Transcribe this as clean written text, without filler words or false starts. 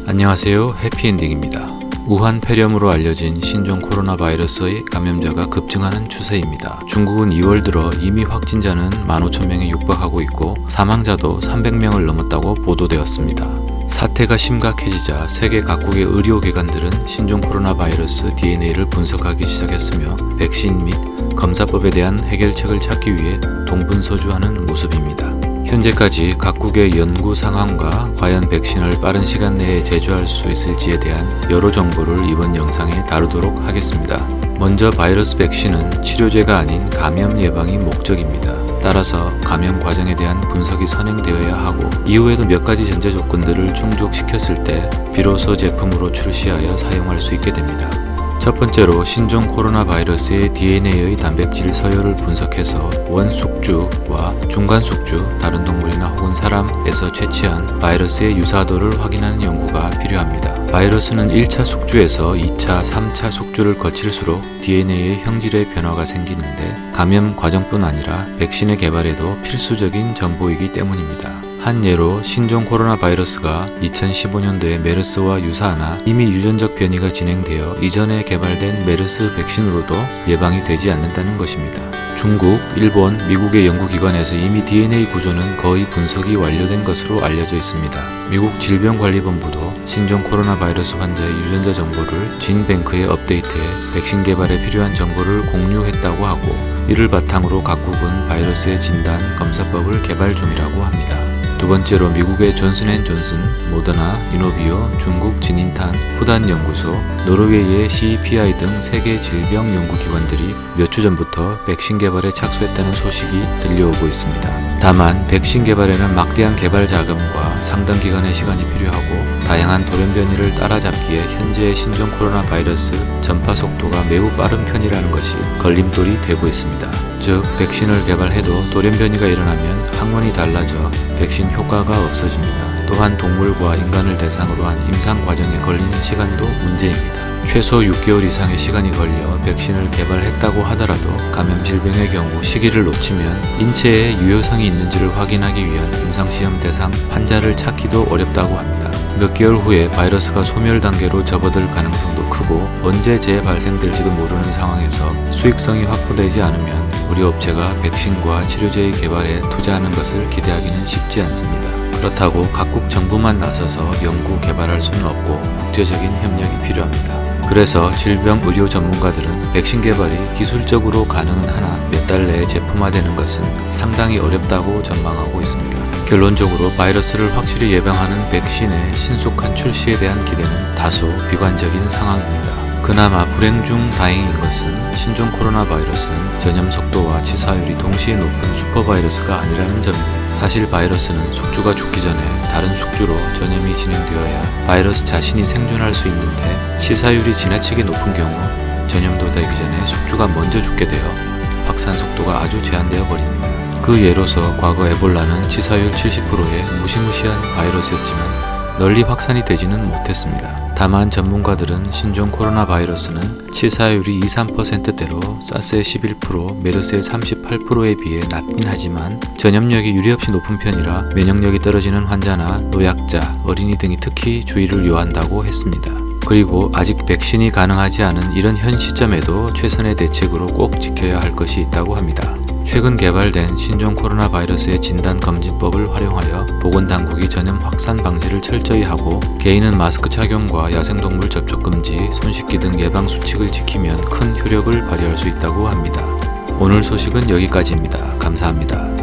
안녕하세요. 해피엔딩입니다. 우한 폐렴으로 알려진 신종 코로나 바이러스의 감염자가 급증하는 추세입니다. 중국은 2월 들어 이미 확진자는 15,000명에 육박하고 있고 사망자도 300명을 넘었다고 보도되었습니다. 사태가 심각해지자 세계 각국의 의료기관들은 신종 코로나 바이러스 DNA를 분석하기 시작했으며 백신 및 검사법에 대한 해결책을 찾기 위해 동분서주하는 모습입니다. 현재까지 각국의 연구 상황과 과연 백신을 빠른 시간 내에 제조할 수 있을지에 대한 여러 정보를 이번 영상에 다루도록 하겠습니다. 먼저 바이러스 백신은 치료제가 아닌 감염 예방이 목적입니다. 따라서 감염 과정에 대한 분석이 선행되어야 하고 이후에도 몇 가지 전제 조건들을 충족시켰을 때 비로소 제품으로 출시하여 사용할 수 있게 됩니다. 첫 번째로 신종 코로나 바이러스의 DNA의 단백질 서열을 분석해서 원숙주와 중간숙주, 다른 동물이나 혹은 사람에서 채취한 바이러스의 유사도를 확인하는 연구가 필요합니다. 바이러스는 1차 숙주에서 2차, 3차 숙주를 거칠수록 DNA의 형질의 변화가 생기는데 감염 과정뿐 아니라 백신의 개발에도 필수적인 정보이기 때문입니다. 한 예로 신종 코로나 바이러스가 2015년도에 메르스와 유사하나 이미 유전적 변이가 진행되어 이전에 개발된 메르스 백신으로도 예방이 되지 않는다는 것입니다. 중국, 일본, 미국의 연구기관에서 이미 DNA 구조는 거의 분석이 완료된 것으로 알려져 있습니다. 미국 질병관리본부도 신종 코로나 바이러스 환자의 유전자 정보를 진뱅크에 업데이트해 백신 개발에 필요한 정보를 공유했다고 하고 이를 바탕으로 각국은 바이러스의 진단, 검사법을 개발 중이라고 합니다. 두 번째로 미국의 존슨앤존슨, 모더나, 이노비오, 중국 진인탄, 후단 연구소, 노르웨이의 CEPI 등 세계 질병 연구기관들이 몇 주 전부터 백신 개발에 착수했다는 소식이 들려오고 있습니다. 다만 백신 개발에는 막대한 개발 자금과 상당 기간의 시간이 필요하고 다양한 돌연변이를 따라잡기에 현재의 신종 코로나 바이러스 전파 속도가 매우 빠른 편이라는 것이 걸림돌이 되고 있습니다. 즉 백신을 개발해도 돌연변이가 일어나면 항원이 달라져 백신 효과가 없어집니다. 또한 동물과 인간을 대상으로 한 임상 과정에 걸리는 시간도 문제입니다. 최소 6개월 이상의 시간이 걸려 백신을 개발했다고 하더라도 감염 질병의 경우 시기를 놓치면 인체에 유효성이 있는지를 확인하기 위한 임상시험 대상 환자를 찾기도 어렵다고 합니다. 몇 개월 후에 바이러스가 소멸 단계로 접어들 가능성도 크고 언제 재발생될지도 모르는 상황에서 수익성이 확보되지 않으면 우리 업체가 백신과 치료제의 개발에 투자하는 것을 기대하기는 쉽지 않습니다. 그렇다고 각국 정부만 나서서 연구 개발할 수는 없고 국제적인 협력이 필요합니다. 그래서 질병 의료 전문가들은 백신 개발이 기술적으로 가능은 하나 몇 달 내에 제품화되는 것은 상당히 어렵다고 전망하고 있습니다. 결론적으로 바이러스를 확실히 예방하는 백신의 신속한 출시에 대한 기대는 다소 비관적인 상황입니다. 그나마 불행 중 다행인 것은 신종 코로나 바이러스는 전염 속도와 치사율이 동시에 높은 슈퍼바이러스가 아니라는 점입니다. 사실 바이러스는 숙주가 죽기 전에 다른 숙주로 전염이 진행되어야 바이러스 자신이 생존할 수 있는데 치사율이 지나치게 높은 경우 전염도 되기 전에 숙주가 먼저 죽게 되어 확산 속도가 아주 제한되어 버립니다. 그 예로서 과거 에볼라는 치사율 70%의 무시무시한 바이러스였지만 널리 확산이 되지는 못했습니다. 다만 전문가들은 신종 코로나 바이러스는 치사율이 2-3%대로 사스의 11%, 메르스의 38%에 비해 낮긴 하지만 전염력이 유례없이 높은 편이라 면역력이 떨어지는 환자나 노약자, 어린이 등이 특히 주의를 요한다고 했습니다. 그리고 아직 백신이 가능하지 않은 이런 현 시점에도 최선의 대책으로 꼭 지켜야 할 것이 있다고 합니다. 최근 개발된 신종 코로나 바이러스의 진단검진법을 활용하여 보건당국이 전염 확산 방지를 철저히 하고 개인은 마스크 착용과 야생동물 접촉 금지, 손 씻기 등 예방 수칙을 지키면 큰 효력을 발휘할 수 있다고 합니다. 오늘 소식은 여기까지입니다. 감사합니다.